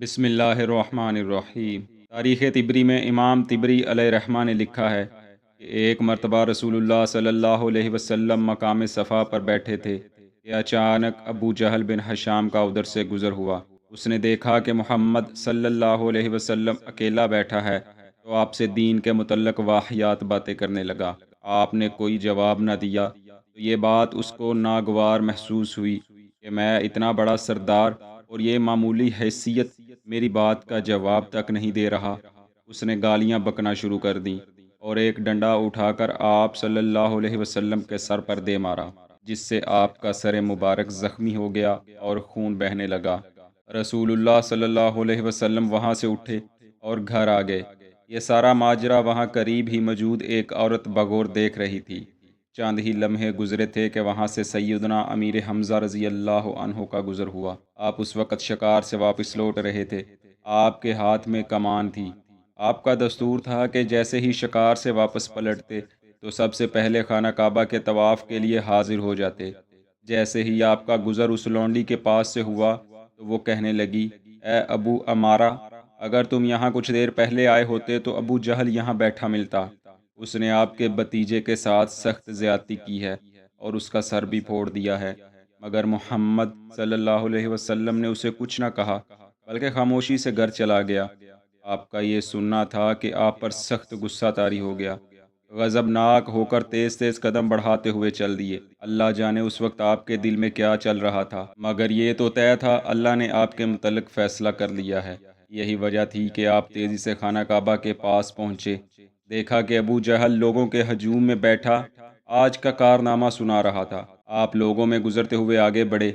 بسم اللہ الرحمن الرحیم۔ تاریخ طبری میں امام طبری علیہ رحمہ نے لکھا ہے کہ ایک مرتبہ رسول اللہ صلی اللہ علیہ وسلم مقام صفا پر بیٹھے تھے کہ اچانک ابو جہل بن حشام کا ادھر سے گزر ہوا۔ اس نے دیکھا کہ محمد صلی اللہ علیہ وسلم اکیلا بیٹھا ہے تو آپ سے دین کے متعلق واحیات باتیں کرنے لگا۔ آپ نے کوئی جواب نہ دیا تو یہ بات اس کو ناگوار محسوس ہوئی کہ میں اتنا بڑا سردار اور یہ معمولی حیثیت میری بات کا جواب تک نہیں دے رہا۔ اس نے گالیاں بکنا شروع کر دیں اور ایک ڈنڈا اٹھا کر آپ صلی اللہ علیہ وسلم کے سر پر دے مارا، جس سے آپ کا سر مبارک زخمی ہو گیا اور خون بہنے لگا۔ رسول اللہ صلی اللہ علیہ وسلم وہاں سے اٹھے اور گھر آ گئے۔ یہ سارا ماجرا وہاں قریب ہی موجود ایک عورت بغور دیکھ رہی تھی۔ چند ہی لمحے گزرے تھے کہ وہاں سے سیدنا امیر حمزہ رضی اللہ عنہ کا گزر ہوا۔ آپ اس وقت شکار سے واپس لوٹ رہے تھے۔ آپ کے ہاتھ میں کمان تھی۔ آپ کا دستور تھا کہ جیسے ہی شکار سے واپس پلٹتے تو سب سے پہلے خانہ کعبہ کے طواف کے لیے حاضر ہو جاتے۔ جیسے ہی آپ کا گزر اس لونڈی کے پاس سے ہوا تو وہ کہنے لگی، اے ابو امارہ، اگر تم یہاں کچھ دیر پہلے آئے ہوتے تو ابو جہل یہاں بیٹھا ملتا۔ اس نے آپ کے بھتیجے کے ساتھ سخت زیادتی کی ہے اور اس کا سر بھی پھوڑ دیا ہے، مگر محمد صلی اللہ علیہ وسلم نے اسے کچھ نہ کہا بلکہ خاموشی سے گھر چلا گیا۔ آپ کا یہ سننا تھا کہ آپ پر سخت غصہ طاری ہو گیا۔ غضبناک ہو کر تیز تیز قدم بڑھاتے ہوئے چل دیے۔ اللہ جانے اس وقت آپ کے دل میں کیا چل رہا تھا، مگر یہ تو طے تھا اللہ نے آپ کے متعلق فیصلہ کر لیا ہے۔ یہی وجہ تھی کہ آپ تیزی سے خانہ کعبہ کے پاس پہنچے۔ دیکھا کہ ابو جہل لوگوں کے ہجوم میں بیٹھا آج کا کارنامہ سنا رہا تھا۔ آپ لوگوں میں گزرتے ہوئے آگے بڑھے،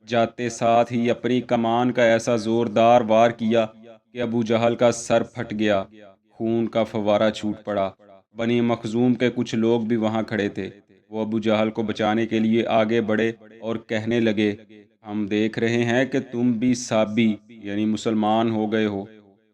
جاتے ساتھ ہی اپنی کمان کا ایسا زوردار وار کیا کہ ابو جہل کا سر پھٹ گیا، خون کا فوارہ چھوٹ پڑا۔ بنی مخزوم کے کچھ لوگ بھی وہاں کھڑے تھے۔ وہ ابو جہل کو بچانے کے لیے آگے بڑھے اور کہنے لگے، ہم دیکھ رہے ہیں کہ تم بھی صابی یعنی مسلمان ہو گئے ہو۔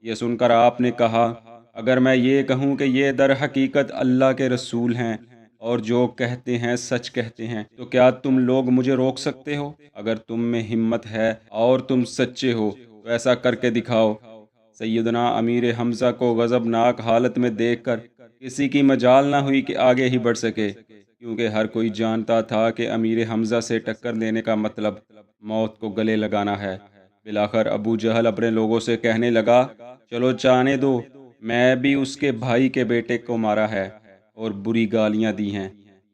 یہ سن کر آپ نے کہا، اگر میں یہ کہوں کہ یہ در حقیقت اللہ کے رسول ہیں اور جو کہتے ہیں سچ کہتے ہیں تو کیا تم لوگ مجھے روک سکتے ہو؟ اگر تم میں ہمت ہے اور تم سچے ہو تو ایسا کر کے دکھاؤ۔ سیدنا امیر حمزہ کو غضبناک حالت میں دیکھ کر کسی کی مجال نہ ہوئی کہ آگے ہی بڑھ سکے، کیونکہ ہر کوئی جانتا تھا کہ امیر حمزہ سے ٹکر لینے کا مطلب موت کو گلے لگانا ہے۔ بالآخر ابو جہل اپنے لوگوں سے کہنے لگا، چلو جانے دو، میں بھی اس کے بھائی کے بیٹے کو مارا ہے اور بری گالیاں دی ہیں۔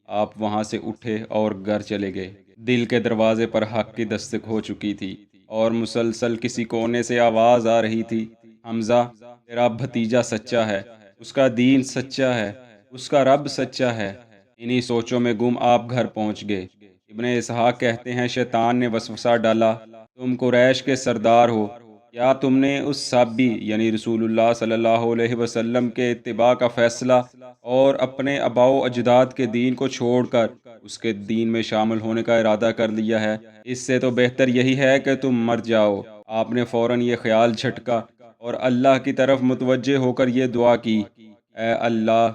آپ وہاں سے اٹھے اور گھر چلے گئے۔ دل کے دروازے پر حق کی دستک ہو چکی تھی اور مسلسل کسی کونے سے آواز آ رہی تھی، حمزہ، تیرا بھتیجا سچا ہے، اس کا دین سچا ہے، اس کا رب سچا ہے۔ انہی سوچوں میں گم آپ گھر پہنچ گئے۔ ابن اسحاق کہتے ہیں شیطان نے وسوسہ ڈالا، تم قریش کے سردار ہو، کیا تم نے اس صحابی یعنی رسول اللہ صلی اللہ علیہ وسلم کے اتباع کا فیصلہ اور اپنے آباء و اجداد کے دین کو چھوڑ کر اس کے دین میں شامل ہونے کا ارادہ کر لیا ہے؟ اس سے تو بہتر یہی ہے کہ تم مر جاؤ۔ آپ نے فوراً یہ خیال جھٹکا اور اللہ کی طرف متوجہ ہو کر یہ دعا کی، اے اللہ،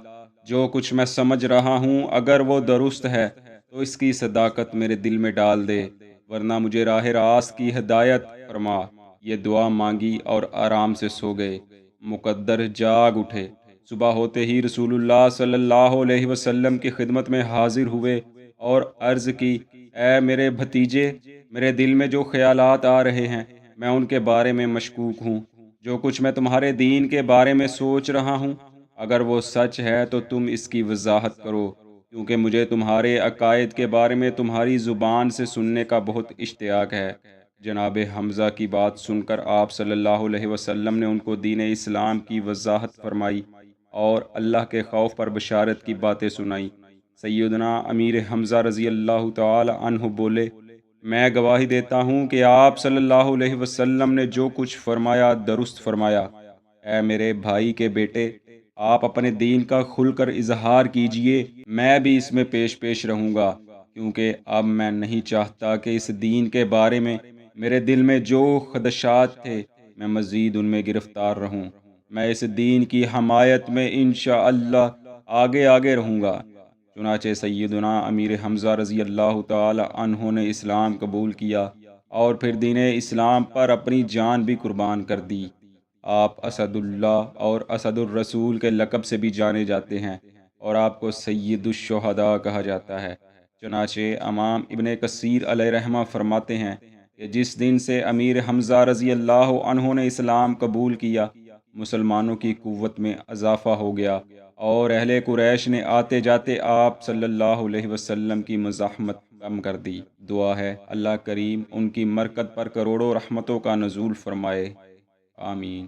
جو کچھ میں سمجھ رہا ہوں اگر وہ درست ہے تو اس کی صداقت میرے دل میں ڈال دے، ورنہ مجھے راہ راست کی ہدایت فرما۔ یہ دعا مانگی اور آرام سے سو گئے۔ مقدر جاگ اٹھے۔ صبح ہوتے ہی رسول اللہ صلی اللہ علیہ وسلم کی خدمت میں حاضر ہوئے اور عرض کی، اے میرے بھتیجے، میرے دل میں جو خیالات آ رہے ہیں میں ان کے بارے میں مشکوک ہوں۔ جو کچھ میں تمہارے دین کے بارے میں سوچ رہا ہوں اگر وہ سچ ہے تو تم اس کی وضاحت کرو، کیونکہ مجھے تمہارے عقائد کے بارے میں تمہاری زبان سے سننے کا بہت اشتیاق ہے۔ جناب حمزہ کی بات سن کر آپ صلی اللہ علیہ وسلم نے ان کو دین اسلام کی وضاحت فرمائی اور اللہ کے خوف پر بشارت کی باتیں سنائیں۔ سیدنا امیر حمزہ رضی اللہ تعالی عنہ بولے، میں گواہی دیتا ہوں کہ آپ صلی اللہ علیہ وسلم نے جو کچھ فرمایا درست فرمایا۔ اے میرے بھائی کے بیٹے، آپ اپنے دین کا کھل کر اظہار کیجئے، میں بھی اس میں پیش رہوں گا، کیونکہ اب میں نہیں چاہتا کہ اس دین کے بارے میں میرے دل میں جو خدشات تھے میں مزید ان میں گرفتار رہوں۔ میں اس دین کی حمایت میں انشاءاللہ آگے رہوں گا۔ چنانچہ سیدنا امیر حمزہ رضی اللہ تعالی عنہ نے اسلام قبول کیا اور پھر دین اسلام پر اپنی جان بھی قربان کر دی۔ آپ اسد اللہ اور اسد الرسول کے لقب سے بھی جانے جاتے ہیں اور آپ کو سید الشہداء کہا جاتا ہے۔ چنانچہ امام ابن کثیر علیہ رحمہ فرماتے ہیں کہ جس دن سے امیر حمزہ رضی اللہ عنہ نے اسلام قبول کیا، مسلمانوں کی قوت میں اضافہ ہو گیا اور اہل قریش نے آتے جاتے آپ صلی اللہ علیہ وسلم کی مزاحمت کم کر دی۔ دعا ہے اللہ کریم ان کی مرکت پر کروڑوں رحمتوں کا نزول فرمائے، آمین۔